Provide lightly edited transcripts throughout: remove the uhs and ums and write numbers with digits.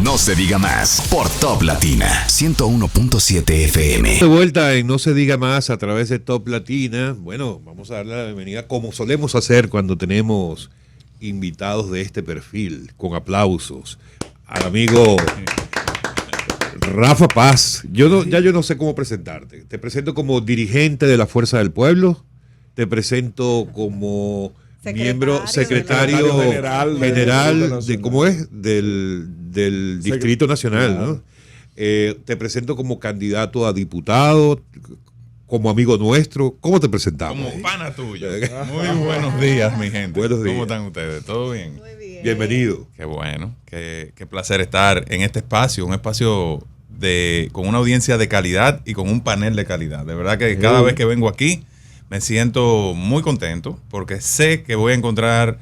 No se diga más por Top Latina 101.7 FM. De vuelta en No se diga más a través de Top Latina. Bueno, vamos a darle la bienvenida como solemos hacer cuando tenemos invitados de este perfil, con aplausos, al amigo Rafa Paz. Yo no sé cómo presentarte. Te presento como dirigente de la Fuerza del Pueblo. Te presento como secretario general de ¿cómo es? Del Distrito Nacional, ¿no? Te presento como candidato a diputado, como amigo nuestro. ¿Cómo te presentamos? Como pana tuyo. Muy buenos días, mi gente. Buenos días. ¿Cómo están ustedes? ¿Todo bien? Muy bien. Bienvenido. Qué bueno, qué placer estar en este espacio, un espacio con una audiencia de calidad y con un panel de calidad. De verdad que cada vez que vengo aquí me siento muy contento porque sé que voy a encontrar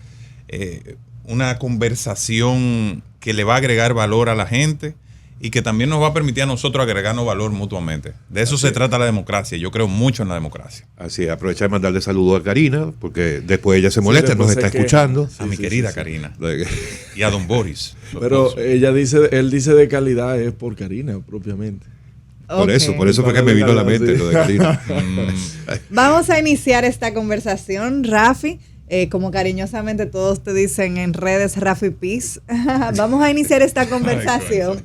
una conversación que le va a agregar valor a la gente y que también nos va a permitir a nosotros agregarnos valor mutuamente. De eso se trata la democracia. Yo creo mucho en la democracia. Así es, aprovechar de mandarle saludos a Karina, porque después ella se molesta, nos está escuchando. A mi querida Karina. Y a don Boris. Pero él dice de calidad es por Karina, propiamente. Por eso fue que me vino a la mente lo de Karina. Vamos a iniciar esta conversación, Rafi. Como cariñosamente todos te dicen en redes, Rafi Peace. Vamos a iniciar esta conversación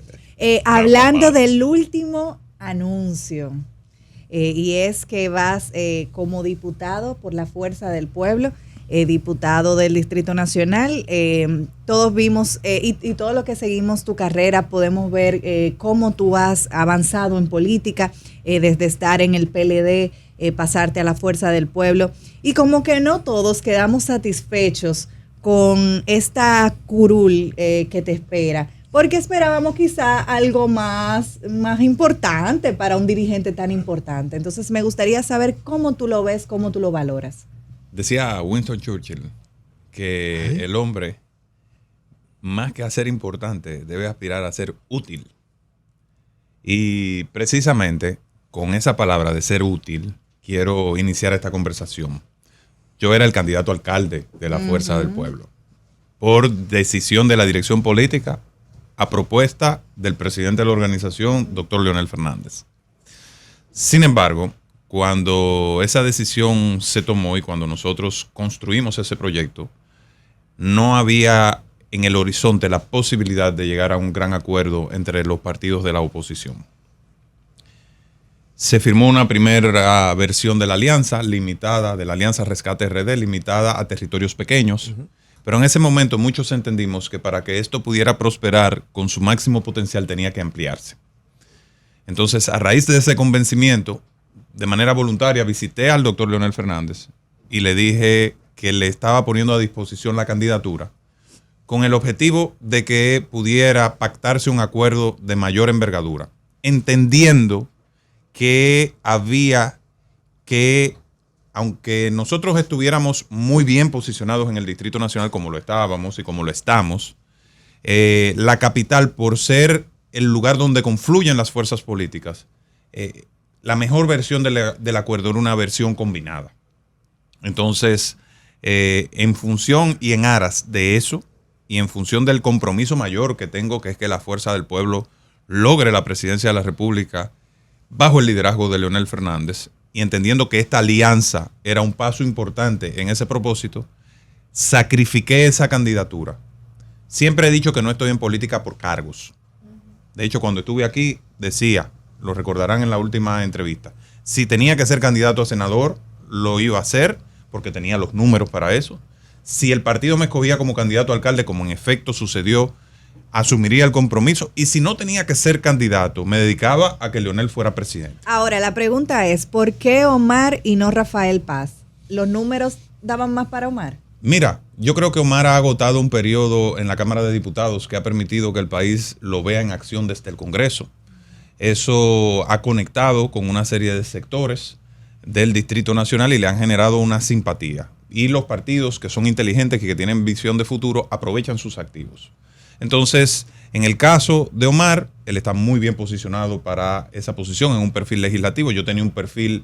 hablando del último anuncio. Y es que vas como diputado por la Fuerza del Pueblo, diputado del Distrito Nacional. Todos vimos y todo lo que seguimos tu carrera, podemos ver cómo tú has avanzado en política, desde estar en el PLD, pasarte a la Fuerza del Pueblo, y como que no todos quedamos satisfechos con esta curul que te espera, porque esperábamos quizá algo más importante para un dirigente tan importante. Entonces me gustaría saber cómo tú lo ves, cómo tú lo valoras. Decía Winston Churchill que el hombre, más que a ser importante, debe aspirar a ser útil. Y precisamente con esa palabra de ser útil, quiero iniciar esta conversación. Yo era el candidato a alcalde de la Fuerza del Pueblo, por decisión de la dirección política, a propuesta del presidente de la organización, doctor Leonel Fernández. Sin embargo, cuando esa decisión se tomó y cuando nosotros construimos ese proyecto, no había en el horizonte la posibilidad de llegar a un gran acuerdo entre los partidos de la oposición. Se firmó una primera versión de la alianza limitada, de la Alianza Rescate RD, limitada a territorios pequeños. Pero en ese momento muchos entendimos que para que esto pudiera prosperar con su máximo potencial tenía que ampliarse. Entonces, a raíz de ese convencimiento, de manera voluntaria visité al doctor Leonel Fernández y le dije que le estaba poniendo a disposición la candidatura con el objetivo de que pudiera pactarse un acuerdo de mayor envergadura, entendiendo que había que, aunque nosotros estuviéramos muy bien posicionados en el Distrito Nacional como lo estábamos y como lo estamos, la capital, por ser el lugar donde confluyen las fuerzas políticas, la mejor versión del acuerdo era una versión combinada. Entonces, en función y en aras de eso, y en función del compromiso mayor que tengo, que es que la Fuerza del Pueblo logre la presidencia de la República bajo el liderazgo de Leonel Fernández, y entendiendo que esta alianza era un paso importante en ese propósito, sacrifiqué esa candidatura. Siempre he dicho que no estoy en política por cargos. De hecho, cuando estuve aquí, decía, lo recordarán en la última entrevista, si tenía que ser candidato a senador, lo iba a hacer, porque tenía los números para eso. Si el partido me escogía como candidato a alcalde, como en efecto sucedió, asumiría el compromiso, y si no tenía que ser candidato, me dedicaba a que Leonel fuera presidente. Ahora, la pregunta es, ¿por qué Omar y no Rafael Paz? ¿Los números daban más para Omar? Mira, yo creo que Omar ha agotado un periodo en la Cámara de Diputados que ha permitido que el país lo vea en acción desde el Congreso. Eso ha conectado con una serie de sectores del Distrito Nacional y le han generado una simpatía. Y los partidos que son inteligentes y que tienen visión de futuro aprovechan sus activos. Entonces, en el caso de Omar, él está muy bien posicionado para esa posición en un perfil legislativo. Yo tenía un perfil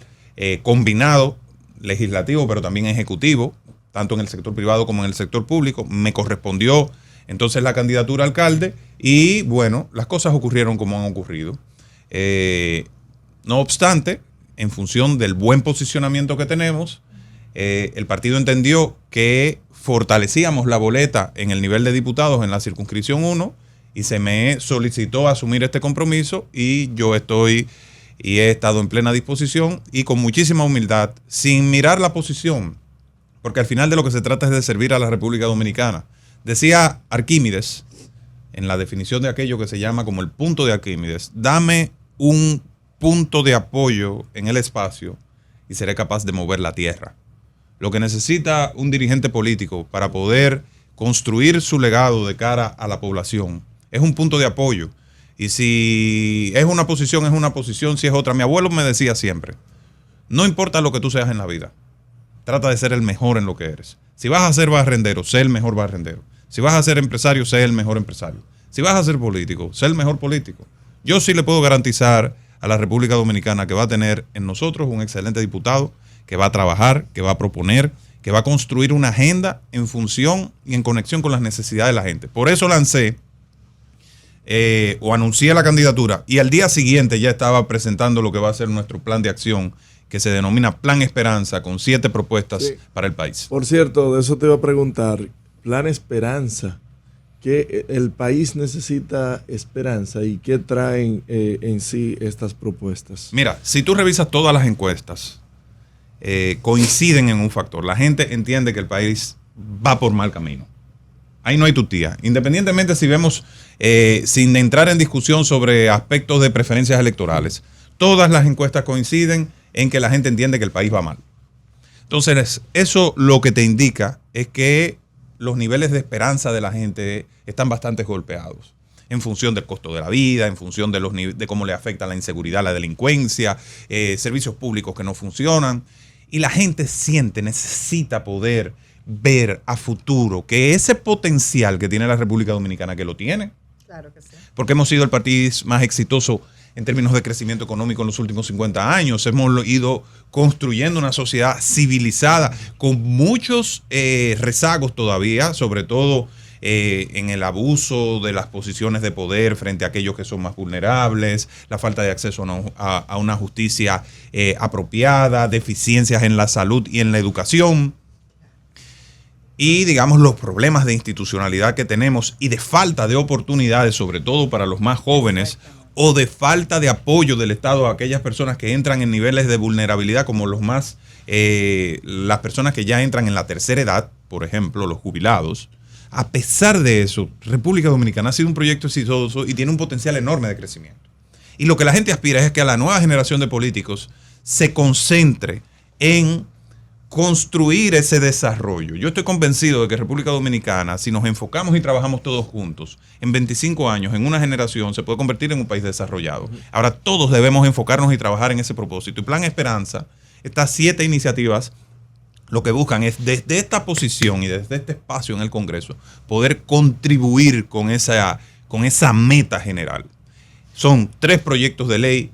combinado, legislativo, pero también ejecutivo, tanto en el sector privado como en el sector público. Me correspondió entonces la candidatura a alcalde y bueno, las cosas ocurrieron como han ocurrido. No obstante, en función del buen posicionamiento que tenemos, el partido entendió que fortalecíamos la boleta en el nivel de diputados en la circunscripción 1 y se me solicitó asumir este compromiso y yo estoy y he estado en plena disposición y con muchísima humildad, sin mirar la posición, porque al final de lo que se trata es de servir a la República Dominicana. Decía Arquímedes, en la definición de aquello que se llama como el punto de Arquímedes, dame un punto de apoyo en el espacio y seré capaz de mover la tierra. Lo que necesita un dirigente político para poder construir su legado de cara a la población es un punto de apoyo. Y si es una posición, es una posición, si es otra. Mi abuelo me decía siempre, no importa lo que tú seas en la vida, trata de ser el mejor en lo que eres. Si vas a ser barrendero, sé el mejor barrendero. Si vas a ser empresario, sé el mejor empresario. Si vas a ser político, sé el mejor político. Yo sí le puedo garantizar a la República Dominicana que va a tener en nosotros un excelente diputado, que va a trabajar, que va a proponer, que va a construir una agenda en función y en conexión con las necesidades de la gente. Por eso lancé o anuncié la candidatura y al día siguiente ya estaba presentando lo que va a ser nuestro plan de acción que se denomina Plan Esperanza, con 7 propuestas para el país. Por cierto, de eso te iba a preguntar, Plan Esperanza, ¿qué el país necesita esperanza y qué traen en sí estas propuestas? Mira, si tú revisas todas las encuestas, coinciden en un factor. La gente entiende que el país va por mal camino. Ahí no hay tutía. Independientemente si vemos, sin entrar en discusión sobre aspectos de preferencias electorales, todas las encuestas coinciden en que la gente entiende que el país va mal. Entonces, eso lo que te indica es que los niveles de esperanza de la gente están bastante golpeados en función del costo de la vida, en función de cómo le afecta la inseguridad, la delincuencia, servicios públicos que no funcionan. Y la gente necesita poder ver a futuro que ese potencial que tiene la República Dominicana, que lo tiene, Claro que sí. porque hemos sido el país más exitoso en términos de crecimiento económico en los últimos 50 años. Hemos ido construyendo una sociedad civilizada con muchos rezagos todavía, sobre todo en el abuso de las posiciones de poder frente a aquellos que son más vulnerables, la falta de acceso a una justicia apropiada, deficiencias en la salud y en la educación. Y digamos los problemas de institucionalidad que tenemos y de falta de oportunidades, sobre todo para los más jóvenes, o de falta de apoyo del Estado a aquellas personas que entran en niveles de vulnerabilidad, como las personas que ya entran en la tercera edad, por ejemplo, los jubilados. A pesar de eso, República Dominicana ha sido un proyecto exitoso y tiene un potencial enorme de crecimiento. Y lo que la gente aspira es que a la nueva generación de políticos se concentre en construir ese desarrollo. Yo estoy convencido de que República Dominicana, si nos enfocamos y trabajamos todos juntos, en 25 años, en una generación, se puede convertir en un país desarrollado. Ahora todos debemos enfocarnos y trabajar en ese propósito. Y Plan Esperanza, estas 7 iniciativas, lo que buscan es desde esta posición y desde este espacio en el Congreso, poder contribuir con esa meta general. Son 3 proyectos de ley,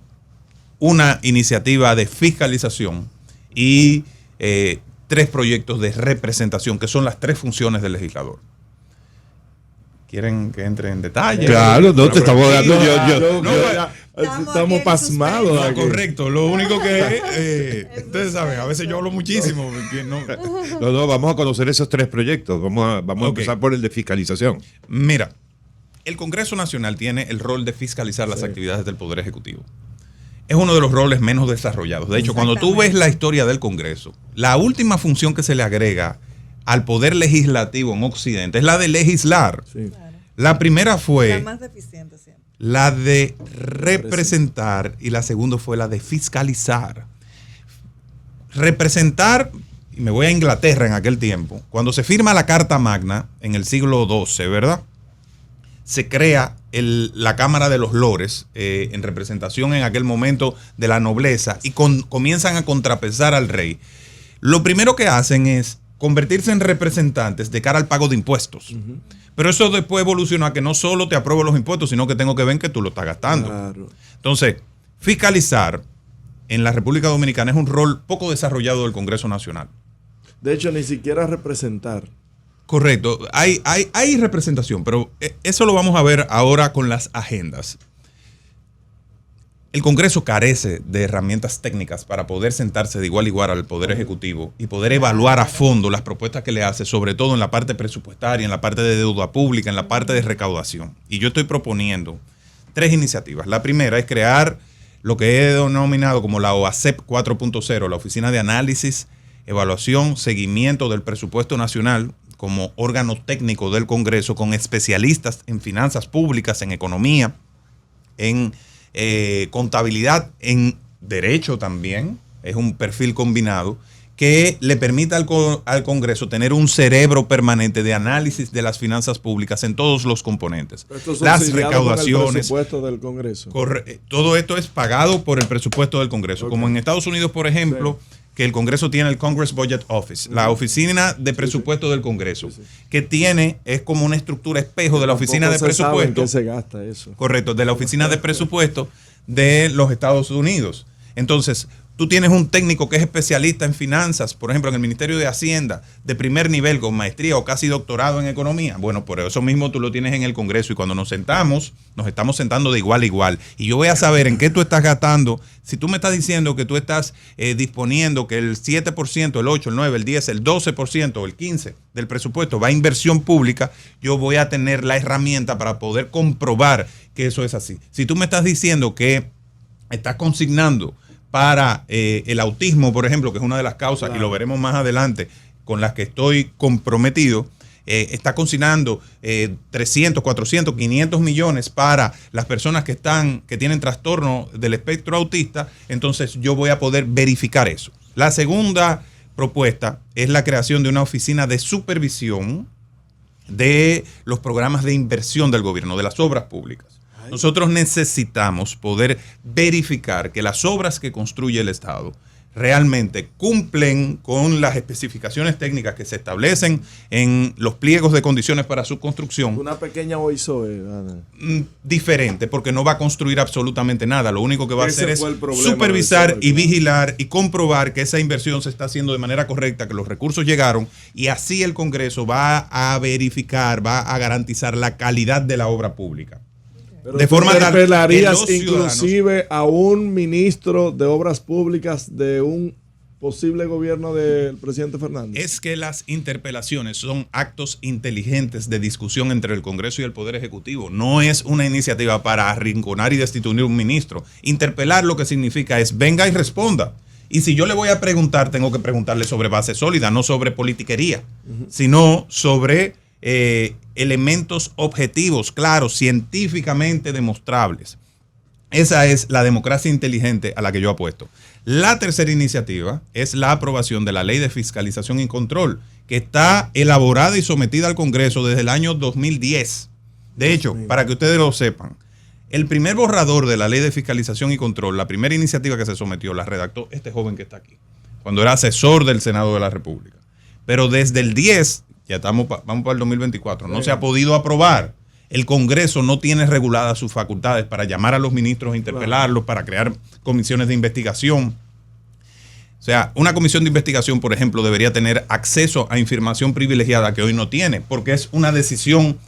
una iniciativa de fiscalización y 3 proyectos de representación, que son las 3 funciones del legislador. ¿Quieren que entre en detalle? Claro, no te estamos dando. Estamos pasmados. No, correcto. Lo único que ustedes saben, a veces yo hablo muchísimo. No, vamos a conocer esos 3 proyectos. Vamos a empezar por el de fiscalización. Mira, el Congreso Nacional tiene el rol de fiscalizar las actividades del Poder Ejecutivo. Es uno de los roles menos desarrollados. De hecho, cuando tú ves la historia del Congreso, la última función que se le agrega al Poder Legislativo en Occidente es la de legislar. Sí. Claro. La primera fue la más deficiente siempre. La de representar y la segunda fue la de fiscalizar. Representar, y me voy a Inglaterra en aquel tiempo, cuando se firma la Carta Magna en el siglo XII, ¿verdad? Se crea la Cámara de los Lores en representación en aquel momento de la nobleza y comienzan a contrapesar al rey. Lo primero que hacen es convertirse en representantes de cara al pago de impuestos. Uh-huh. Pero eso después evolucionó a que no solo te apruebo los impuestos, sino que tengo que ver que tú lo estás gastando. Claro. Entonces, fiscalizar en la República Dominicana es un rol poco desarrollado del Congreso Nacional. De hecho, ni siquiera representar. Correcto, hay representación, pero eso lo vamos a ver ahora con las agendas. El Congreso carece de herramientas técnicas para poder sentarse de igual a igual al Poder Ejecutivo y poder evaluar a fondo las propuestas que le hace, sobre todo en la parte presupuestaria, en la parte de deuda pública, en la parte de recaudación. Y yo estoy proponiendo 3 iniciativas. La primera es crear lo que he denominado como la OASEP 4.0, la Oficina de Análisis, Evaluación, Seguimiento del Presupuesto Nacional, como órgano técnico del Congreso, con especialistas en finanzas públicas, en economía, en contabilidad, en derecho también. Es un perfil combinado que le permita al Congreso tener un cerebro permanente de análisis de las finanzas públicas en todos los componentes. Las recaudaciones. El presupuesto del Congreso. Todo esto es pagado por el presupuesto del Congreso. Okay. Como en Estados Unidos, por ejemplo, sí, que el Congreso tiene el Congress Budget Office, la oficina de presupuesto del Congreso, que es como una estructura espejo de la oficina de presupuesto. ¿En qué se gasta eso? Correcto, de la oficina de presupuesto de los Estados Unidos. Entonces, tú tienes un técnico que es especialista en finanzas, por ejemplo, en el Ministerio de Hacienda, de primer nivel, con maestría o casi doctorado en economía. Bueno, por eso mismo tú lo tienes en el Congreso, y cuando nos estamos sentando de igual a igual. Y yo voy a saber en qué tú estás gastando. Si tú me estás diciendo que tú estás disponiendo que el 7%, el 8%, el 9%, el 10%, el 12% o el 15% del presupuesto va a inversión pública, yo voy a tener la herramienta para poder comprobar que eso es así. Si tú me estás diciendo que estás consignando para el autismo, por ejemplo, que es una de las causas, claro, y lo veremos más adelante, con las que estoy comprometido, está consignando 300, 400, 500 millones para las personas que tienen trastorno del espectro autista, entonces yo voy a poder verificar eso. La segunda propuesta es la creación de una oficina de supervisión de los programas de inversión del gobierno, de las obras públicas. Nosotros necesitamos poder verificar que las obras que construye el Estado realmente cumplen con las especificaciones técnicas que se establecen en los pliegos de condiciones para su construcción. Una pequeña OISOE. Diferente, porque no va a construir absolutamente nada. Lo único que va a hacer es supervisar y vigilar y comprobar que esa inversión se está haciendo de manera correcta, que los recursos llegaron, y así el Congreso va a verificar, va a garantizar la calidad de la obra pública. Pero de forma tal que los inclusive a un ministro de Obras Públicas de un posible gobierno del presidente Fernández. Es que las interpelaciones son actos inteligentes de discusión entre el Congreso y el Poder Ejecutivo. No es una iniciativa para arrinconar y destituir a un ministro. Interpelar lo que significa es venga y responda. Y si yo le voy a preguntar, tengo que preguntarle sobre base sólida, no sobre politiquería, sino sobre elementos objetivos, claros, científicamente demostrables. Esa es la democracia inteligente a la que yo apuesto. La tercera iniciativa es la aprobación de la Ley de Fiscalización y Control, que está elaborada y sometida al Congreso desde el año 2010. De hecho, para que ustedes lo sepan, el primer borrador de la Ley de Fiscalización y Control, la primera iniciativa que se sometió, la redactó este joven que está aquí, cuando era asesor del Senado de la República. Pero desde el 10, vamos para el 2024, no se ha podido aprobar. El Congreso no tiene reguladas sus facultades para llamar a los ministros, interpelarlos, para crear comisiones de investigación. O sea, una comisión de investigación, por ejemplo, debería tener acceso a información privilegiada que hoy no tiene, porque es una decisión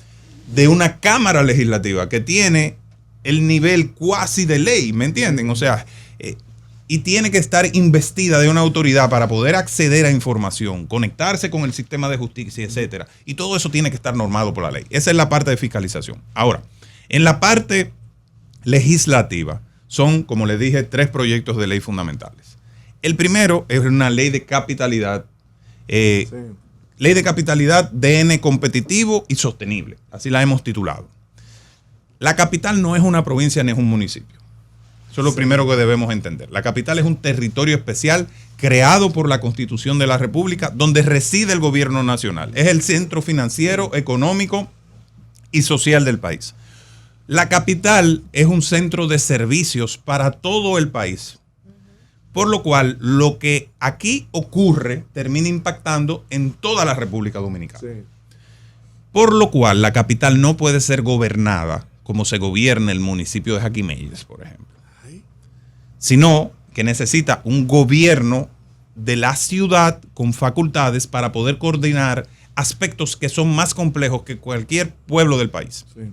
de una Cámara Legislativa que tiene el nivel cuasi de ley, ¿me entienden? O sea, y tiene que estar investida de una autoridad para poder acceder a información, conectarse con el sistema de justicia, etcétera. Y todo eso tiene que estar normado por la ley. Esa es la parte de fiscalización. Ahora, en la parte legislativa son, como les dije, 3 proyectos de ley fundamentales. El primero es una ley de capitalidad, ley de capitalidad DN competitivo y sostenible. Así la hemos titulado. La capital no es una provincia ni es un municipio. Eso es lo primero que debemos entender. La capital es un territorio especial creado por la Constitución de la República donde reside el gobierno nacional. Es el centro financiero, económico y social del país. La capital es un centro de servicios para todo el país. Por lo cual, lo que aquí ocurre termina impactando en toda la República Dominicana. Sí. Por lo cual, la capital no puede ser gobernada como se gobierna el municipio de Jaquimelles, por ejemplo, sino que necesita un gobierno de la ciudad con facultades para poder coordinar aspectos que son más complejos que cualquier pueblo del país. Sí.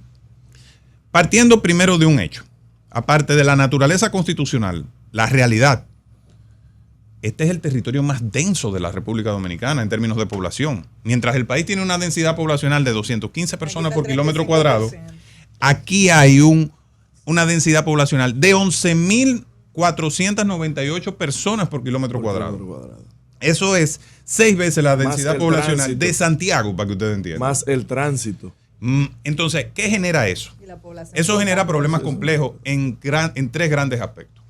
Partiendo primero de un hecho, aparte de la naturaleza constitucional, la realidad. Este es el territorio más denso de la República Dominicana en términos de población. Mientras el país tiene una densidad poblacional de 215 personas por kilómetro cuadrado, aquí hay una densidad poblacional de 11.498 personas por kilómetro cuadrado. Eso es 6 veces la densidad poblacional de Santiago, para que ustedes entiendan. Más el tránsito. Entonces, ¿qué genera eso? Eso genera problemas complejos en 3 grandes aspectos.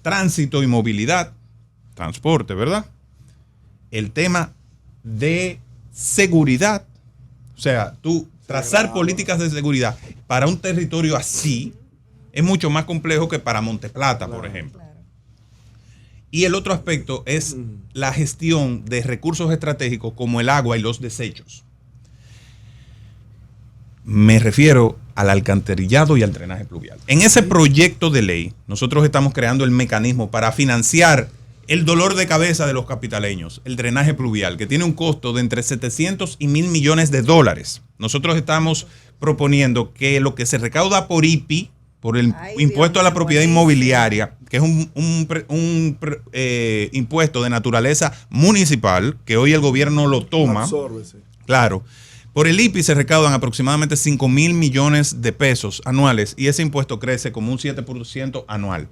Tránsito y movilidad, transporte, ¿verdad? El tema de seguridad, o sea, tú trazar políticas de seguridad para un territorio así es mucho más complejo que para Monteplata, por ejemplo. Y el otro aspecto es la gestión de recursos estratégicos como el agua y los desechos. Me refiero al alcantarillado y al drenaje pluvial. En ese proyecto de ley, nosotros estamos creando el mecanismo para financiar el dolor de cabeza de los capitaleños, el drenaje pluvial, que tiene un costo de entre 700 y 1.000 millones de dólares. Nosotros estamos proponiendo que lo que se recauda por IPI, por el impuesto a la propiedad inmobiliaria, que es un impuesto de naturaleza municipal, que hoy el gobierno lo toma. Absórbese. Claro. Por el IPI se recaudan aproximadamente 5.000 millones de pesos anuales y ese impuesto crece como un 7% anual.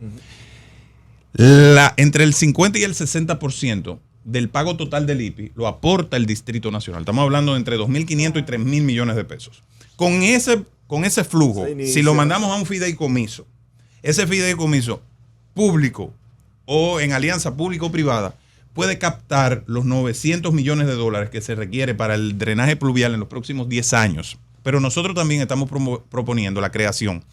Entre el 50 y el 60% del pago total del IPI lo aporta el Distrito Nacional. Estamos hablando de entre 2.500 y 3.000 millones de pesos. Con ese flujo, si lo mandamos a un fideicomiso, ese fideicomiso público o en alianza público-privada, puede captar los 900 millones de dólares que se requiere para el drenaje pluvial en los próximos 10 años. Pero nosotros también estamos proponiendo la creación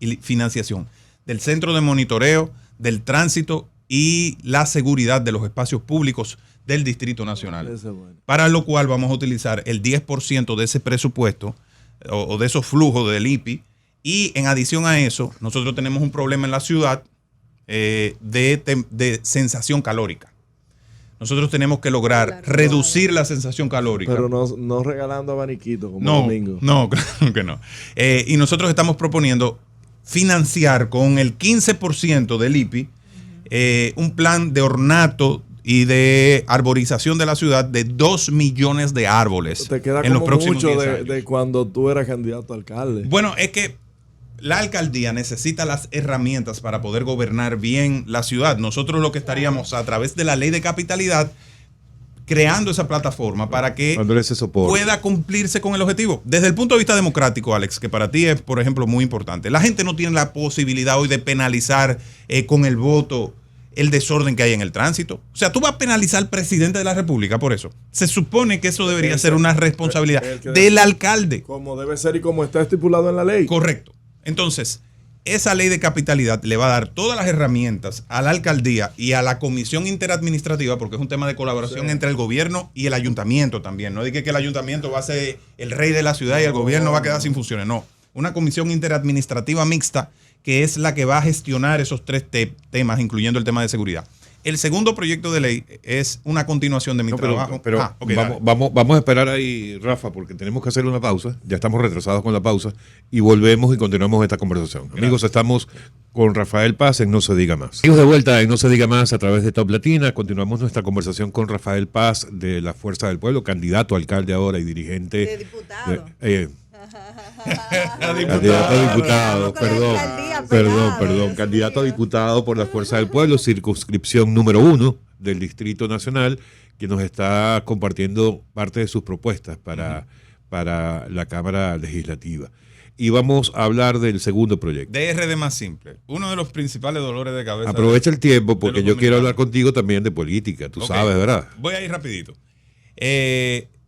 y financiación del centro de monitoreo, del tránsito y la seguridad de los espacios públicos del Distrito Nacional. Para lo cual vamos a utilizar el 10% de ese presupuesto o de esos flujos del IPI. Y en adición a eso, nosotros tenemos un problema en la ciudad de sensación calórica. Nosotros tenemos que lograr reducir la sensación calórica. Pero no regalando abaniquitos como domingo. No, claro que no. Y nosotros estamos proponiendo financiar con el 15% del IPI un plan de ornato y de arborización de la ciudad de 2 millones de árboles. Te queda en los próximos mucho 10 años. de cuando tú eras candidato a alcalde. Bueno, es que la alcaldía necesita las herramientas para poder gobernar bien la ciudad. Nosotros lo que estaríamos a través de la ley de capitalidad creando esa plataforma para que pueda cumplirse con el objetivo. Desde el punto de vista democrático, Alex, que para ti es, por ejemplo, muy importante. La gente no tiene la posibilidad hoy de penalizar con el voto el desorden que hay en el tránsito. O sea, tú vas a penalizar al presidente de la República por eso. Se supone que eso debería ser una responsabilidad del alcalde. Como debe ser y como está estipulado en la ley. Correcto. Entonces, esa ley de capitalidad le va a dar todas las herramientas a la alcaldía y a la comisión interadministrativa, porque es un tema de colaboración entre el gobierno y el ayuntamiento también. No diga que el ayuntamiento va a ser el rey de la ciudad y el gobierno va a quedar sin funciones. No, una comisión interadministrativa mixta que es la que va a gestionar esos 3 temas, incluyendo el tema de seguridad. El segundo proyecto de ley es una continuación de mi trabajo. Vamos a esperar ahí, Rafa, porque tenemos que hacer una pausa. Ya estamos retrasados con la pausa y volvemos y continuamos esta conversación. Gracias. Amigos, estamos con Rafael Paz en No Se Diga Más. Amigos, de vuelta en No Se Diga Más a través de Top Latina. Continuamos nuestra conversación con Rafael Paz de la Fuerza del Pueblo, candidato a alcalde ahora y dirigente. De diputado. Candidato a diputado, perdón, candidato a diputado por la Fuerza del Pueblo, circunscripción número 1 del Distrito Nacional, que nos está compartiendo parte de sus propuestas para la Cámara Legislativa. Y vamos a hablar del segundo proyecto. DRD más simple. Uno de los principales dolores de cabeza. Aprovecha el tiempo porque yo quiero hablar contigo también de política, tú sabes, ¿verdad? Voy a ir rapidito.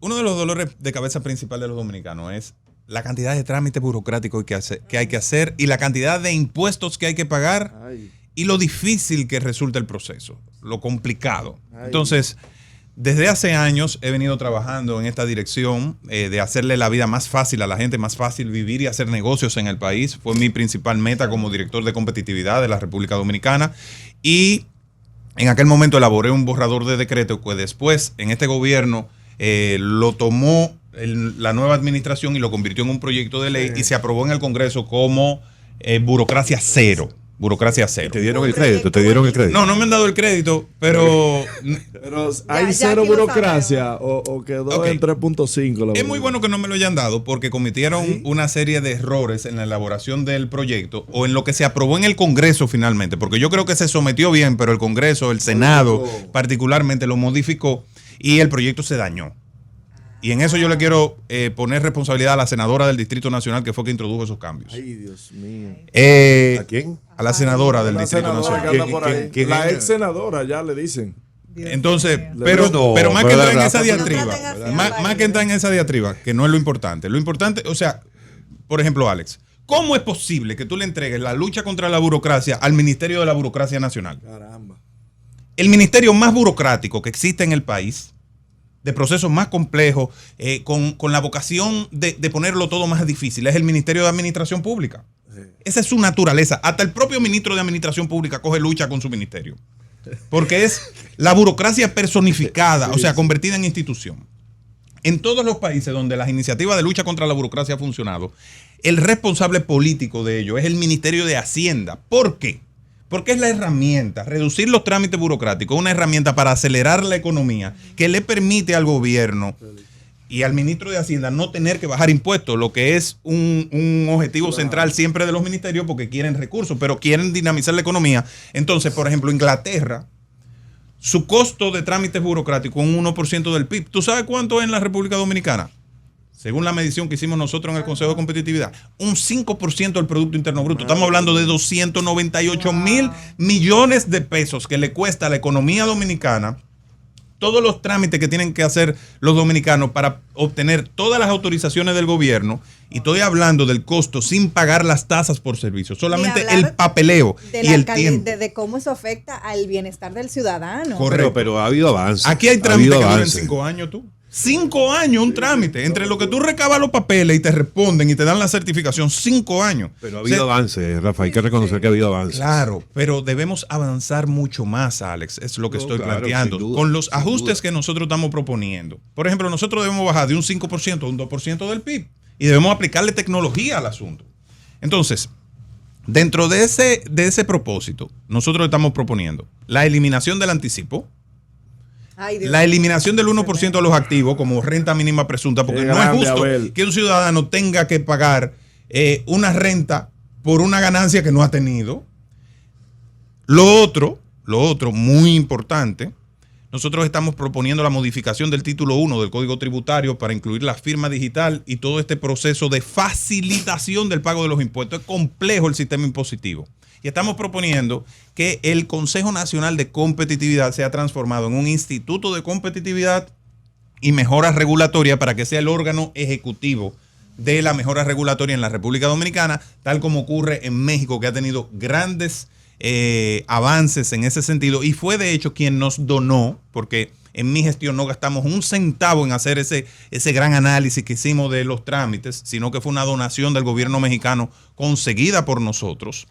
Uno de los dolores de cabeza principal de los dominicanos es la cantidad de trámites burocráticos que hay que hacer y la cantidad de impuestos que hay que pagar y lo difícil que resulta el proceso, lo complicado. Entonces, desde hace años he venido trabajando en esta dirección de hacerle la vida más fácil a la gente, más fácil vivir y hacer negocios en el país. Fue mi principal meta como director de competitividad de la República Dominicana y en aquel momento elaboré un borrador de decreto que después en este gobierno lo tomó la nueva administración y lo convirtió en un proyecto de ley y se aprobó en el Congreso como burocracia cero. Burocracia cero. ¿Te dieron el crédito? No me han dado el crédito, pero ¿hay cero burocracia o quedó en 3.5? Es muy bueno que no me lo hayan dado porque cometieron una serie de errores en la elaboración del proyecto o en lo que se aprobó en el Congreso finalmente, porque yo creo que se sometió bien, pero el Congreso, el Senado particularmente lo modificó y el proyecto se dañó. Y en eso yo le quiero poner responsabilidad a la senadora del Distrito Nacional que fue que introdujo esos cambios. Ay, Dios mío. ¿A quién? A la senadora del Distrito Nacional. La ex senadora, ya le dicen. Entonces, pero más que entrar en esa diatriba, más que entrar en esa diatriba, que no es lo importante. Lo importante, o sea, por ejemplo, Alex, ¿cómo es posible que tú le entregues la lucha contra la burocracia al Ministerio de la Burocracia Nacional? Caramba. El ministerio más burocrático que existe en el país, de procesos más complejos, con la vocación de ponerlo todo más difícil, es el Ministerio de Administración Pública. Sí. Esa es su naturaleza. Hasta el propio ministro de Administración Pública coge lucha con su ministerio. Porque es la burocracia personificada, o sea, convertida en institución. En todos los países donde las iniciativas de lucha contra la burocracia han funcionado, el responsable político de ello es el Ministerio de Hacienda. ¿Por qué? Porque es la herramienta, reducir los trámites burocráticos, una herramienta para acelerar la economía que le permite al gobierno y al ministro de Hacienda no tener que bajar impuestos, lo que es un objetivo central siempre de los ministerios porque quieren recursos, pero quieren dinamizar la economía. Entonces, por ejemplo, Inglaterra, su costo de trámites burocráticos es un 1% del PIB. ¿Tú sabes cuánto es en la República Dominicana? Según la medición que hicimos nosotros en el Consejo de Competitividad, un 5% del Producto Interno Bruto. Estamos hablando de 298 mil millones de pesos que le cuesta a la economía dominicana todos los trámites que tienen que hacer los dominicanos para obtener todas las autorizaciones del gobierno. Y estoy hablando del costo sin pagar las tasas por servicio, solamente el papeleo y el tiempo. De cómo eso afecta al bienestar del ciudadano. Correcto, pero ha habido avances. Aquí hay trámites que duran 5 años, tú. 5 años un trámite. Entre lo que tú recabas los papeles y te responden y te dan la certificación, 5 años. Pero ha habido avances, Rafa. Hay que reconocer que ha habido avances. Claro, pero debemos avanzar mucho más, Alex. Es lo que estoy planteando. Sin duda, con los ajustes que nosotros estamos proponiendo. Por ejemplo, nosotros debemos bajar de un 5% a un 2% del PIB. Y debemos aplicarle tecnología al asunto. Entonces, dentro de ese propósito, nosotros estamos proponiendo la eliminación del anticipo. La eliminación del 1% de los activos como renta mínima presunta, porque no es justo que un ciudadano tenga que pagar una renta por una ganancia que no ha tenido. Lo otro, muy importante, nosotros estamos proponiendo la modificación del título 1 del Código Tributario para incluir la firma digital y todo este proceso de facilitación del pago de los impuestos. Es complejo el sistema impositivo. Y estamos proponiendo que el Consejo Nacional de Competitividad sea transformado en un instituto de competitividad y mejora regulatoria para que sea el órgano ejecutivo de la mejora regulatoria en la República Dominicana, tal como ocurre en México, que ha tenido grandes avances en ese sentido. Y fue de hecho quien nos donó, porque en mi gestión no gastamos un centavo en hacer ese gran análisis que hicimos de los trámites, sino que fue una donación del gobierno mexicano conseguida por nosotros,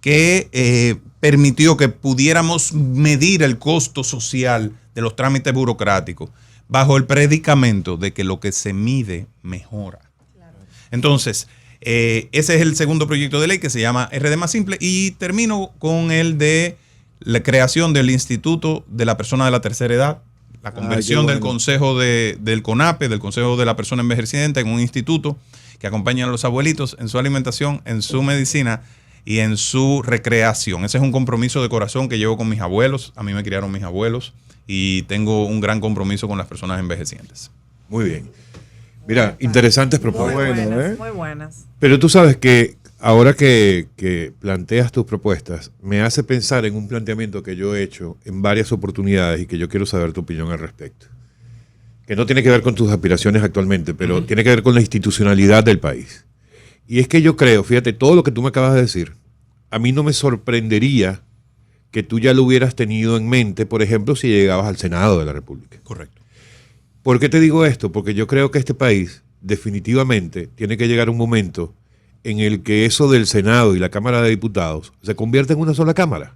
que permitió que pudiéramos medir el costo social de los trámites burocráticos bajo el predicamento de que lo que se mide mejora. Claro. Entonces, ese es el segundo proyecto de ley que se llama RD Más Simple, y termino con el de la creación del Instituto de la Persona de la Tercera Edad, la conversión del Consejo del CONAPE, del Consejo de la Persona Envejeciente, en un instituto que acompaña a los abuelitos en su alimentación, en su medicina y en su recreación. Ese es un compromiso de corazón que llevo con mis abuelos. A mí me criaron mis abuelos y tengo un gran compromiso con las personas envejecientes. Muy bien. Mira, interesantes propuestas. Muy buenas. Pero tú sabes que ahora que planteas tus propuestas, me hace pensar en un planteamiento que yo he hecho en varias oportunidades y que yo quiero saber tu opinión al respecto. Que no tiene que ver con tus aspiraciones actualmente, pero tiene que ver con la institucionalidad del país. Y es que yo creo, fíjate, todo lo que tú me acabas de decir, a mí no me sorprendería que tú ya lo hubieras tenido en mente, por ejemplo, si llegabas al Senado de la República. Correcto. ¿Por qué te digo esto? Porque yo creo que este país definitivamente tiene que llegar un momento en el que eso del Senado y la Cámara de Diputados se convierta en una sola Cámara.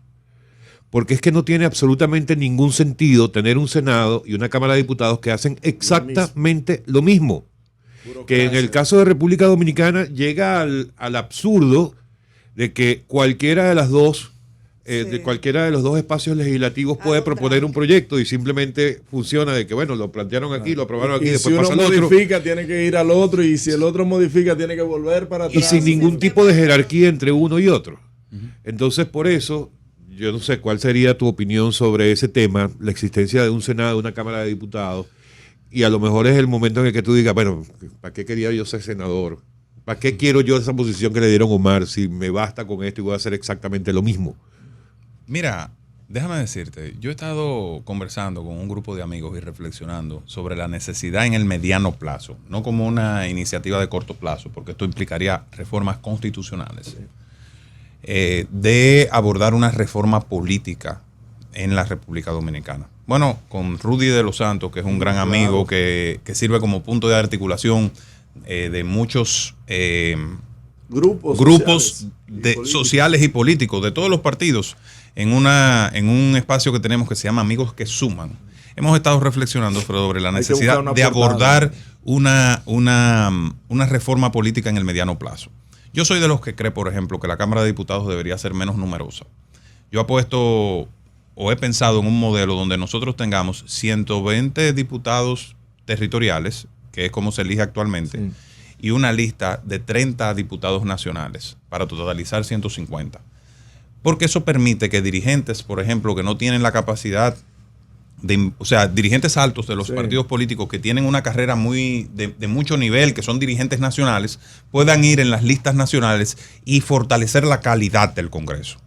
porque es que no tiene absolutamente ningún sentido tener un Senado y una Cámara de Diputados que hacen exactamente lo mismo. Que en el caso de República Dominicana llega al absurdo de que cualquiera de las dos, de cualquiera de los dos espacios legislativos puede proponer un proyecto y simplemente funciona de que, bueno, lo plantearon aquí, lo aprobaron aquí, y después si pasa uno al otro. modifica, tiene que ir al otro, y si el otro modifica, tiene que volver para atrás. Y sin ningún tipo de jerarquía entre uno y otro. Entonces, por eso, yo no sé cuál sería tu opinión sobre ese tema, la existencia de un Senado, de una Cámara de Diputados, y a lo mejor es el momento en el que tú digas, bueno, ¿para qué quería yo ser senador? ¿Para qué quiero yo esa posición que le dieron a Omar si me basta con esto y voy a hacer exactamente lo mismo? Mira, déjame decirte, yo he estado conversando con un grupo de amigos y reflexionando sobre la necesidad en el mediano plazo, no como una iniciativa de corto plazo, porque esto implicaría reformas constitucionales, de abordar una reforma política en la República Dominicana. Bueno, con Rudy de los Santos, que es un gran amigo que sirve como punto de articulación de muchos grupos sociales y políticos de todos los partidos en un espacio que tenemos que se llama Amigos que Suman. Hemos estado reflexionando sobre la necesidad de abordar una reforma política en el mediano plazo. Yo soy de los que cree, por ejemplo, que la Cámara de Diputados debería ser menos numerosa. Yo apuesto o he pensado en un modelo donde nosotros tengamos 120 diputados territoriales, que es como se elige actualmente, y una lista de 30 diputados nacionales para totalizar 150. Porque eso permite que dirigentes, por ejemplo, que no tienen la capacidad o sea, dirigentes altos de los partidos políticos que tienen una carrera de mucho nivel, que son dirigentes nacionales, puedan ir en las listas nacionales y fortalecer la calidad del Congreso.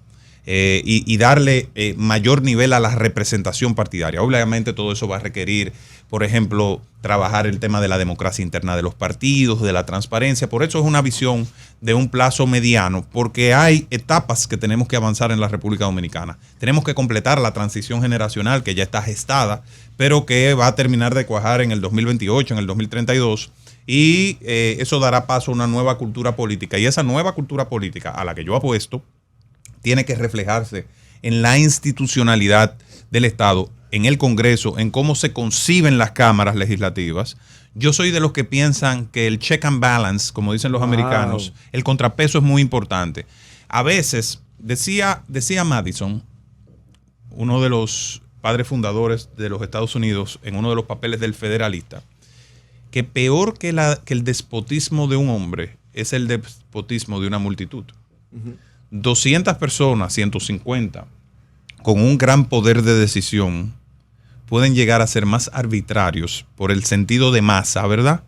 Y darle mayor nivel a la representación partidaria. Obviamente todo eso va a requerir, por ejemplo, trabajar el tema de la democracia interna de los partidos, de la transparencia. Por eso es una visión de un plazo mediano, porque hay etapas que tenemos que avanzar en la República Dominicana. Tenemos que completar la transición generacional que ya está gestada, pero que va a terminar de cuajar en el 2028, en el 2032. Y eso dará paso a una nueva cultura política. Y esa nueva cultura política a la que yo apuesto tiene que reflejarse en la institucionalidad del Estado, en el Congreso, en cómo se conciben las cámaras legislativas. Yo soy de los que piensan que el check and balance, como dicen los americanos, el contrapeso es muy importante. A veces, decía Madison, uno de los padres fundadores de los Estados Unidos, en uno de los papeles del Federalista, que peor que el despotismo de un hombre es el despotismo de una multitud. 200 personas, 150, con un gran poder de decisión, pueden llegar a ser más arbitrarios por el sentido de masa, ¿verdad?,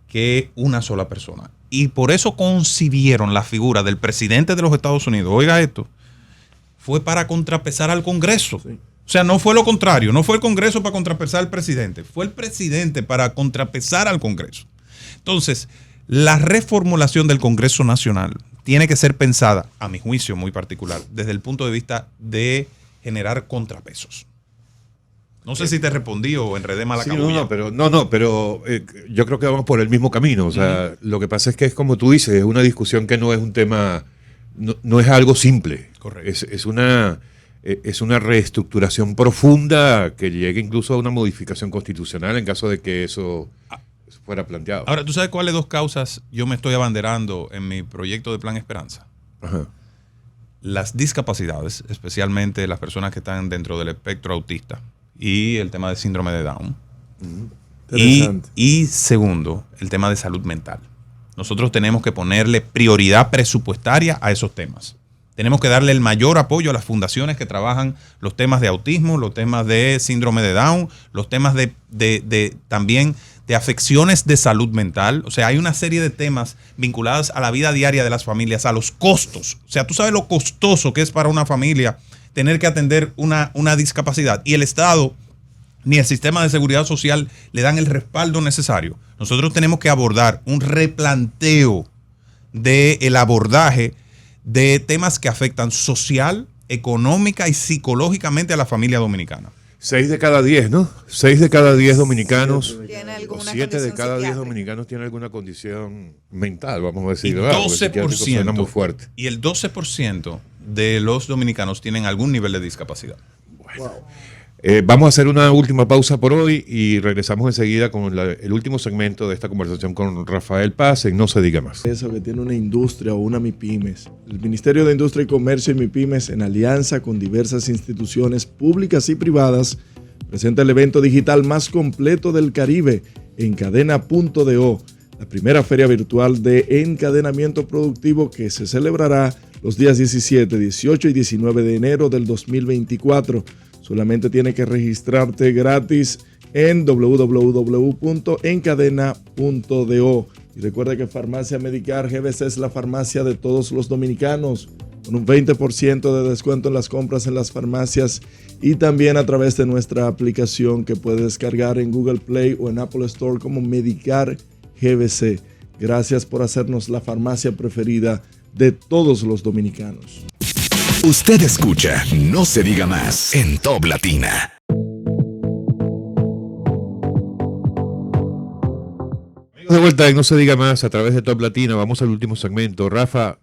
que una sola persona. Y por eso concibieron la figura del presidente de los Estados Unidos. Oiga esto, fue para contrapesar al Congreso. Sí. O sea, no fue lo contrario, no fue el Congreso para contrapesar al presidente, fue el presidente para contrapesar al Congreso. Entonces, la reformulación del Congreso Nacional tiene que ser pensada, a mi juicio muy particular, desde el punto de vista de generar contrapesos. No sé si te respondí o enredé mal la cabulla. Pero yo creo que vamos por el mismo camino. O sea, lo que pasa es que es como tú dices, es una discusión que no es un tema, no es algo simple. Correcto. Es una reestructuración profunda que llegue incluso a una modificación constitucional en caso de que eso fuera planteado. Ahora, ¿tú sabes cuáles dos causas yo me estoy abanderando en mi proyecto de Plan Esperanza? Ajá. Las discapacidades, especialmente las personas que están dentro del espectro autista, y el tema de síndrome de Down. Y segundo, el tema de salud mental. Nosotros tenemos que ponerle prioridad presupuestaria a esos temas. Tenemos que darle el mayor apoyo a las fundaciones que trabajan los temas de autismo, los temas de síndrome de Down, los temas también de afecciones de salud mental. O sea, hay una serie de temas vinculados a la vida diaria de las familias, a los costos. O sea, tú sabes lo costoso que es para una familia tener que atender una discapacidad, y el Estado ni el sistema de seguridad social le dan el respaldo necesario. Nosotros tenemos que abordar un replanteo del abordaje de temas que afectan social, económica y psicológicamente a la familia dominicana. 6 de cada 10, ¿no? 6 de cada 10 dominicanos, o 7 de cada 10 dominicanos tienen alguna condición mental, vamos a decir. Y 12%, suena muy fuerte. Y el 12% de los dominicanos tienen algún nivel de discapacidad. Wow. Vamos a hacer una última pausa por hoy y regresamos enseguida con el último segmento de esta conversación con Rafael Paz en No se diga más. Eso que tiene una industria o una MIPIMES. El Ministerio de Industria y Comercio y MIPIMES, en alianza con diversas instituciones públicas y privadas, presenta el evento digital más completo del Caribe, Encadena.do, la primera feria virtual de encadenamiento productivo que se celebrará los días 17, 18 y 19 de enero del 2024. Solamente tienes que registrarte gratis en www.encadena.do. Y recuerda que Farmacia Medicar GBC es la farmacia de todos los dominicanos, con un 20% de descuento en las compras en las farmacias y también a través de nuestra aplicación que puedes descargar en Google Play o en Apple Store como Medicar GBC. Gracias por hacernos la farmacia preferida de todos los dominicanos. Usted escucha No se diga más en Top Latina. Amigos, de vuelta en No se diga más a través de Top Latina. Vamos al último segmento. Rafa,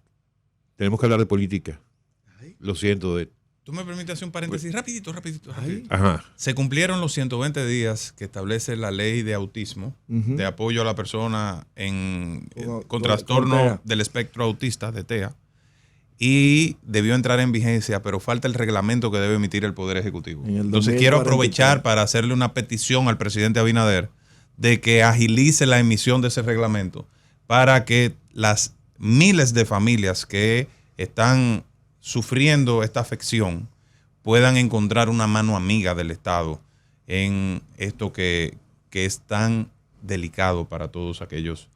tenemos que hablar de política. Lo siento. Tú me permites hacer un paréntesis rapidito. Ajá. Se cumplieron los 120 días que establece la ley de autismo, de apoyo a la persona con trastorno del espectro autista, de TEA, y debió entrar en vigencia, pero falta el reglamento que debe emitir el Poder Ejecutivo. Entonces quiero aprovechar para hacerle una petición al presidente Abinader de que agilice la emisión de ese reglamento para que las miles de familias que están sufriendo esta afección puedan encontrar una mano amiga del Estado en esto que es tan delicado para todos aquellos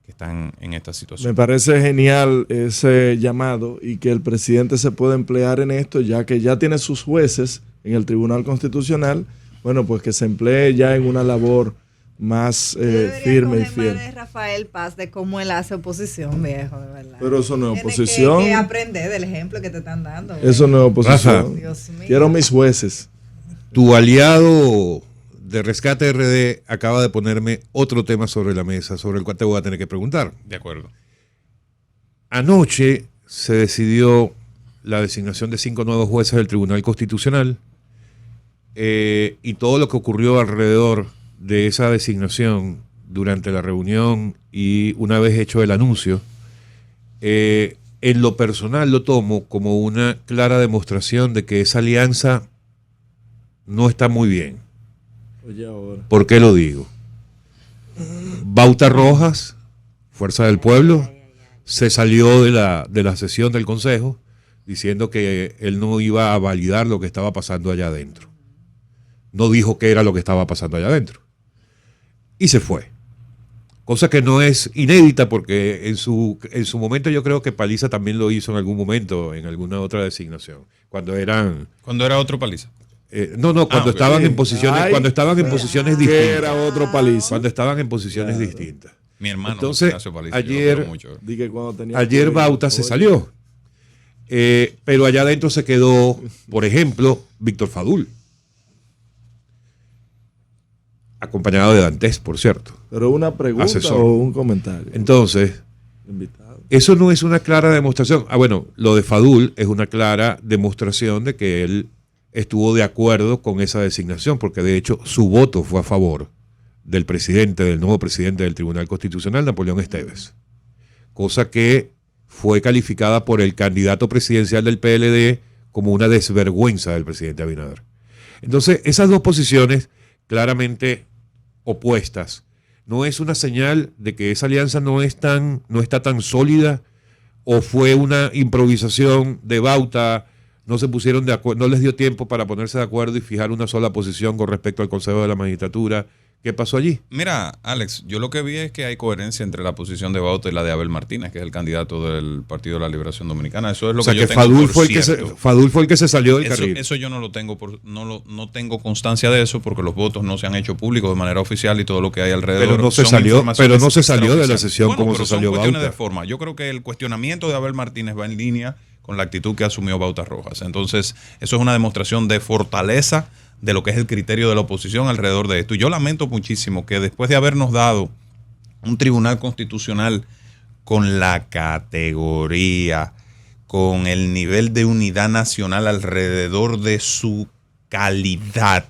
que están en esta situación. Me parece genial ese llamado y que el presidente se pueda emplear en esto, ya que ya tiene sus jueces en el Tribunal Constitucional. Bueno, pues que se emplee ya en una labor más firme y fiel. De Rafael Paz de cómo él hace oposición, viejo, de verdad. Pero eso no es Tienes oposición. que aprender del ejemplo que te están dando. Eso no es oposición. Rafa, Dios mío. Quiero mis jueces. Tu aliado de Rescate RD acaba de ponerme otro tema sobre la mesa, sobre el cual te voy a tener que preguntar. De acuerdo. Anoche se decidió la designación de 5 nuevos jueces del Tribunal Constitucional y todo lo que ocurrió alrededor de esa designación durante la reunión y una vez hecho el anuncio, en lo personal lo tomo como una clara demostración de que esa alianza no está muy bien. Oye, ahora. ¿Por qué lo digo? Bauta Rojas, Fuerza del Pueblo, se salió de la sesión del Consejo diciendo que él no iba a validar lo que estaba pasando allá adentro. No dijo qué era lo que estaba pasando allá adentro. Y se fue. Cosa que no es inédita porque en su momento yo creo que Paliza también lo hizo en algún momento, en alguna otra designación. Cuando era otro Paliza. Cuando estaban en posiciones, distintas. Que era otro Paliza. Cuando estaban en posiciones distintas. Mi hermano. Entonces, Paliza, ayer Bauta se salió. Pero allá adentro se quedó, por ejemplo, Víctor Fadul. Acompañado de Dantes, por cierto. Pero una pregunta asesor. o un comentario. Entonces, eso no es una clara demostración. Bueno, lo de Fadul es una clara demostración de que él estuvo de acuerdo con esa designación, porque de hecho su voto fue a favor del nuevo presidente del Tribunal Constitucional, Napoleón Esteves. Cosa que fue calificada por el candidato presidencial del PLD como una desvergüenza del presidente Abinader. Entonces, esas dos posiciones claramente opuestas no es una señal de que esa alianza no está tan sólida, o fue una improvisación de Bauta, no se pusieron de acuerdo, no les dio tiempo para ponerse de acuerdo y fijar una sola posición con respecto al Consejo de la Magistratura. ¿Qué pasó allí? Mira, Alex, yo lo que vi es que hay coherencia entre la posición de Bauta y la de Abel Martínez, que es el candidato del Partido de la Liberación Dominicana. Eso es lo que yo tengo Fadul por Fadul fue el que se salió del carril. Eso yo no lo tengo, no tengo constancia de eso, porque los votos no se han hecho públicos de manera oficial y todo lo que hay alrededor. Pero no se salió de la sesión como se salió Bauta. De forma. Yo creo que el cuestionamiento de Abel Martínez va en línea con la actitud que asumió Bauta Rojas. Entonces, eso es una demostración de fortaleza de lo que es el criterio de la oposición alrededor de esto. Y yo lamento muchísimo que después de habernos dado un tribunal constitucional con la categoría, con el nivel de unidad nacional alrededor de su calidad,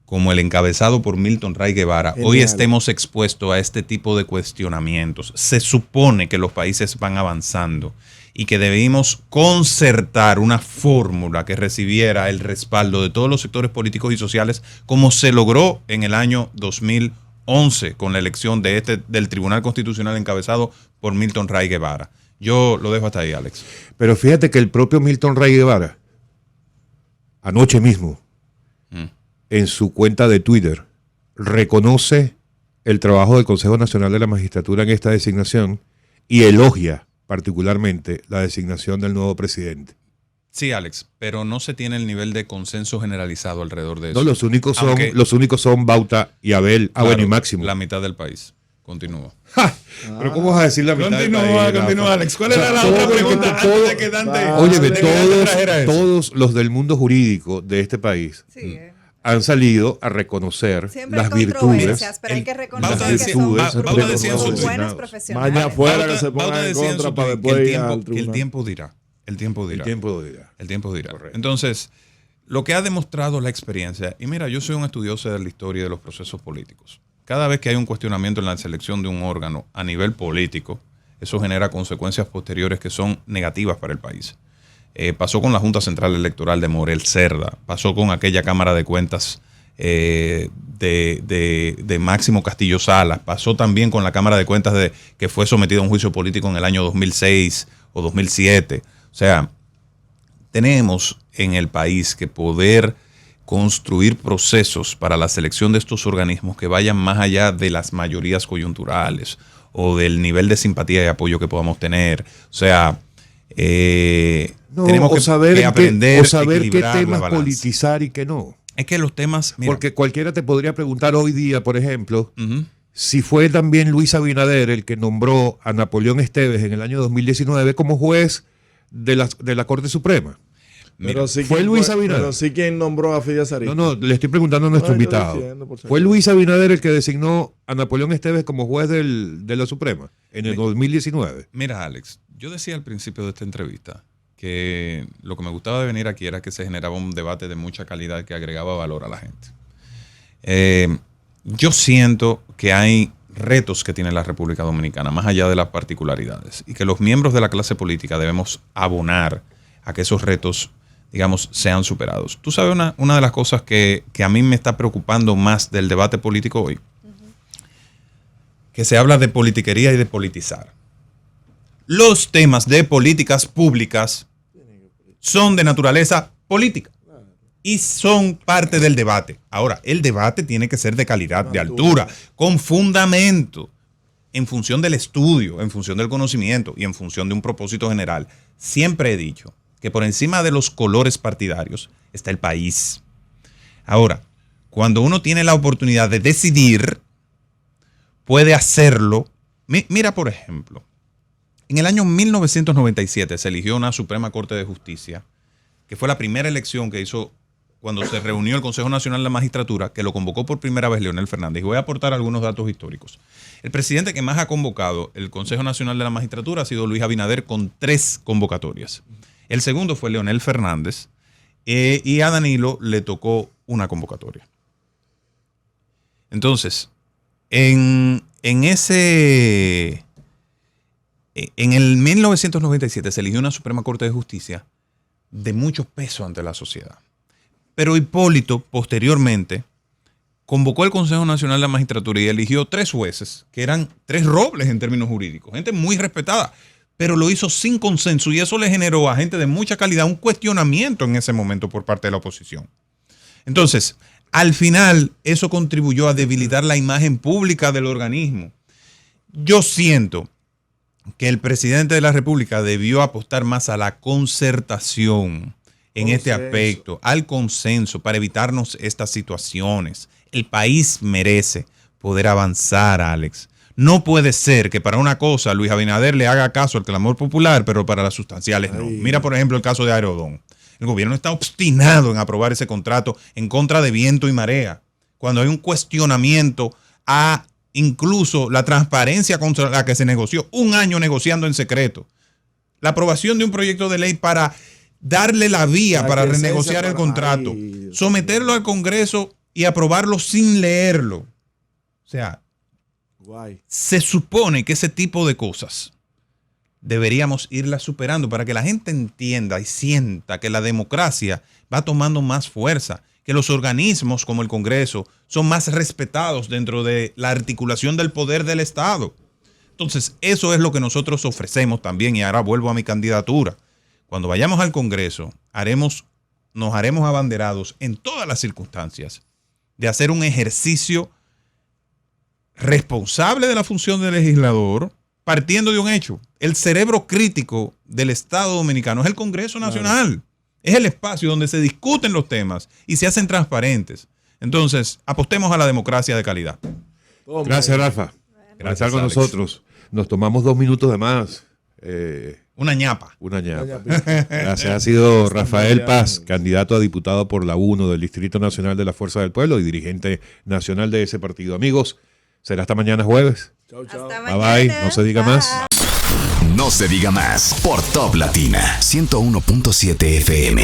como el encabezado por Milton Ray Guevara, genial, hoy estemos expuestos a este tipo de cuestionamientos. Se supone que los países van avanzando y que debimos concertar una fórmula que recibiera el respaldo de todos los sectores políticos y sociales, como se logró en el año 2011 con la elección del Tribunal Constitucional encabezado por Milton Ray Guevara. Yo lo dejo hasta ahí, Alex. Pero fíjate que el propio Milton Ray Guevara, anoche mismo, en su cuenta de Twitter, reconoce el trabajo del Consejo Nacional de la Magistratura en esta designación y elogia particularmente la designación del nuevo presidente. Sí, Alex, pero no se tiene el nivel de consenso generalizado alrededor de eso. No, los únicos son Bauta y Abel, claro, bueno, y Máximo. La mitad del país. Continúa. Pero ¿cómo vas a decir la mitad del país? Continúa, Alex. ¿Cuál era la otra pregunta? Óyeme, todos los del mundo jurídico de este país han salido a reconocer siempre las virtudes. Pero hay que reconocer que son buenos profesionales. Mañana afuera que se pongan en contra para después ir al tribunal. El tiempo dirá. El tiempo dirá. Correcto. Entonces, lo que ha demostrado la experiencia, y mira, yo soy un estudioso de la historia y de los procesos políticos. Cada vez que hay un cuestionamiento en la selección de un órgano a nivel político, eso genera consecuencias posteriores que son negativas para el país. Pasó con la Junta Central Electoral de Morel Cerda, pasó con aquella Cámara de Cuentas de Máximo Castillo Salas, pasó también con la Cámara de Cuentas que fue sometida a un juicio político en el año 2006 o 2007. O sea, tenemos en el país que poder construir procesos para la selección de estos organismos que vayan más allá de las mayorías coyunturales o del nivel de simpatía y apoyo que podamos tener. O sea, tenemos que aprender qué temas politizar y qué no. Es que los temas... Mira, porque cualquiera te podría preguntar hoy día, por ejemplo, si fue también Luis Abinader el que nombró a Napoleón Esteves en el año 2019 como juez de la Corte Suprema. Pero sí fue Luis Abinader. Pero sí quien nombró a Fides Aristi. No, le estoy preguntando a nuestro invitado. ¿Fue Luis Abinader el que designó a Napoleón Esteves como juez de la Suprema en el 2019? Mira, Alex, yo decía al principio de esta entrevista que lo que me gustaba de venir aquí era que se generaba un debate de mucha calidad que agregaba valor a la gente. Yo siento que hay retos que tiene la República Dominicana, más allá de las particularidades, y que los miembros de la clase política debemos abonar a que esos retos, digamos, sean superados. Tú sabes una de las cosas que a mí me está preocupando más del debate político hoy, que se habla de politiquería y de politizar. Los temas de políticas públicas son de naturaleza política y son parte del debate. Ahora, el debate tiene que ser de calidad, de altura, con fundamento, en función del estudio, en función del conocimiento y en función de un propósito general. Siempre he dicho que por encima de los colores partidarios está el país. Ahora, cuando uno tiene la oportunidad de decidir, puede hacerlo. Mira, por ejemplo, en el año 1997 se eligió una Suprema Corte de Justicia, que fue la primera elección que hizo cuando se reunió el Consejo Nacional de la Magistratura, que lo convocó por primera vez Leonel Fernández. Y voy a aportar algunos datos históricos. El presidente que más ha convocado el Consejo Nacional de la Magistratura ha sido Luis Abinader, con 3 convocatorias. El segundo fue Leonel Fernández, y a Danilo le tocó una convocatoria. Entonces, en el 1997 se eligió una Suprema Corte de Justicia de mucho peso ante la sociedad. Pero Hipólito, posteriormente, convocó el Consejo Nacional de la Magistratura y eligió 3 jueces, que eran 3 robles en términos jurídicos, gente muy respetada, pero lo hizo sin consenso, y eso le generó a gente de mucha calidad un cuestionamiento en ese momento por parte de la oposición. Entonces, al final, eso contribuyó a debilitar la imagen pública del organismo. Yo siento que el presidente de la República debió apostar más a la concertación en este aspecto, al consenso, para evitarnos estas situaciones. El país merece poder avanzar, Alex. No puede ser que para una cosa Luis Abinader le haga caso al clamor popular, pero para las sustanciales no. Mira, por ejemplo, el caso de Aerodón. El gobierno está obstinado en aprobar ese contrato en contra de viento y marea, cuando hay un cuestionamiento a incluso la transparencia contra la que se negoció, 1 año negociando en secreto. La aprobación de un proyecto de ley para darle la vía para renegociar el contrato, someterlo al Congreso y aprobarlo sin leerlo. O sea, se supone que ese tipo de cosas deberíamos irlas superando para que la gente entienda y sienta que la democracia va tomando más fuerza, que los organismos como el Congreso son más respetados dentro de la articulación del poder del Estado. Entonces, eso es lo que nosotros ofrecemos también, y ahora vuelvo a mi candidatura. Cuando vayamos al Congreso, nos haremos abanderados en todas las circunstancias de hacer un ejercicio responsable de la función del legislador, partiendo de un hecho. El cerebro crítico del Estado dominicano es el Congreso Nacional. Claro. Es el espacio donde se discuten los temas y se hacen transparentes. Entonces, apostemos a la democracia de calidad. Gracias, Rafa. Por estar con nosotros. Nos tomamos 2 minutos de más. Una ñapa. Gracias. Ha sido Rafael Paz, candidato a diputado por la 1 del Distrito Nacional de la Fuerza del Pueblo y dirigente nacional de ese partido. Amigos, será hasta mañana jueves. Chau. Bye bye. No se diga más. No se diga más por Top Latina 101.7 FM.